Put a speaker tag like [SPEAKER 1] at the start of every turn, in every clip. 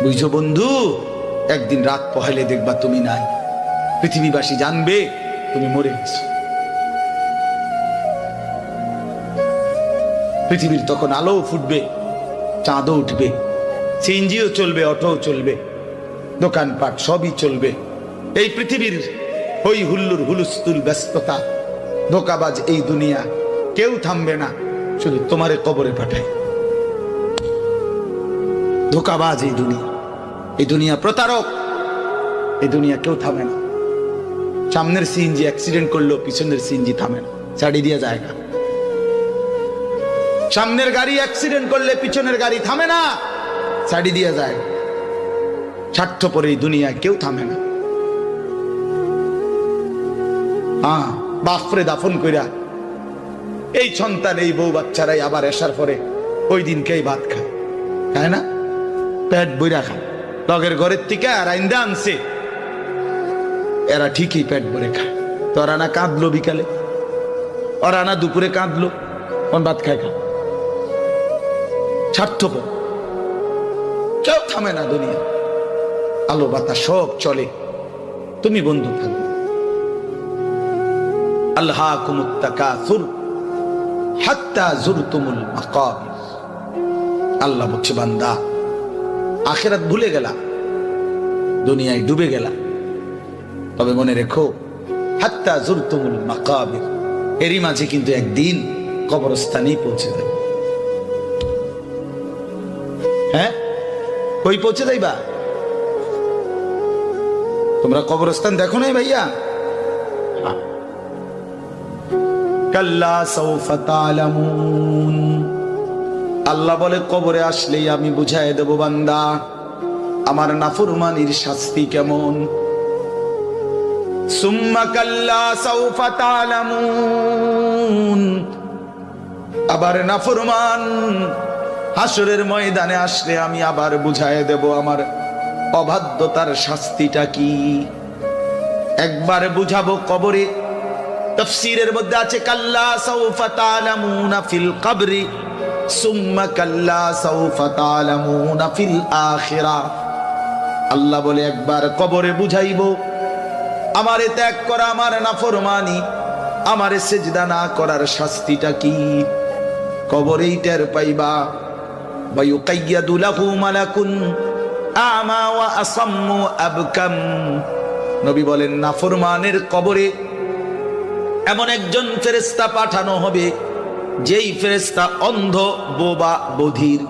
[SPEAKER 1] বুঝছো বন্ধু, একদিন রাত পহেলে দেখবা তুমি নাই, পৃথিবীবাসী জানবে তুমি মরে গেছো। পৃথিবীর তখন আলো ফুটবে, চাঁদও উঠবে, সিএনজিও চলবে, অটোও চলবে, দোকানপাট সবই চলবে। এই পৃথিবীর হই হুল্লুর হুলুস্থুল ব্যস্ততা, ধোকাবাজ এই দুনিয়া, কেউ থামবে না, শুধু তোমারে কবরে পাঠায়। ধোকাবাজ এই দুনিয়া, এই দুনিয়া প্রতারক, এই দুনিয়া কেউ থামে না। সামনের সিএনজি অ্যাক্সিডেন্ট করলো, পিছনের সিএনজি থামে না, ছাড়ি দিয়ে যায় না। সামনের গাড়ি অ্যাক্সিডেন্ট করলে পিছনের গাড়ি থামে না, ছাড়ি দিয়ে যায়। স্বার্থপর এই দুনিয়ায় কেউ থামে না। বাপরে দাফন কইরা এই সন্তান, এই বউ বাচ্চারাই আবার আসার পরে ওই দিনকেই ভাত খায়, তাই না? পেট বইরা খায়, লগের ঘরের থেকে আর আইন্দা আনছে, এরা ঠিকই পেট ভরে খায়। তো ওরা না কাঁদলো বিকালে, ওরা না দুপুরে কাঁদলো, কোন ভাত খায় খা। স্বার্থপর, কেউ থামে না দুনিয়া, আলো বাতাস সব চলে, তুমি বন্ধু থাকবে। আল্লাহকুমুত তাকাসুর হাত্তা যুরতুমুল মাকাবির। আল্লাহ বলছে, বান্দা আখিরাত ভুলে গেলা, দুনিয়ায় ডুবে গেলা, তবে মনে রেখো হাত্তা যুরতুমুল মাকাবির, এরই মাঝে কিন্তু একদিন কবরস্থানেই পৌঁছে যাবে। হ্যাঁ, কই পৌঁছে যাইবা? তোমরা কবরস্থান দেখো নাই ভাইয়া? কাল্লা সাউফা তা'লামুন। আল্লাহ বলে, কবরে আসলেই আমি বুঝাই দেব বান্দা আমার নাফরমানির শাস্তি কেমন। সুম্মা কাল্লা সাউফা তা'লামুন। আবার নাফরমান হাসরের ময়দানে আসলে আমি আবার বুঝাই দেব আমার অবাধ্যতার শাস্তিটা কি। একবার বুঝাবো কবরে। তাফসীরের মধ্যে আছে কাল্লা সাউফা তা'লামুনা ফিল কবরি সুম্মা কাল্লা সাউফা তা'লামুনা ফিল আখিরাহ। আল্লাহ বলে, একবার কবরে বুঝাইবো আমারে ত্যাগ করা, আমার নাফরমানি, আমারে সিজদা না করার শাস্তিটা কি। কবরেই টের পাইবা। ওয়া ইউকাইয়াদু লাহু মালাকুন আমা ওয়া আসাম্মু আবকাম। নবী বলেন, নাফরমানের কবরে এমন একজন ফেরেশতা পাঠানো হবে, যেই ফেরেশতা অন্ধ, বোবা, বধির,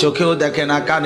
[SPEAKER 1] চোখেও দেখে না, কানে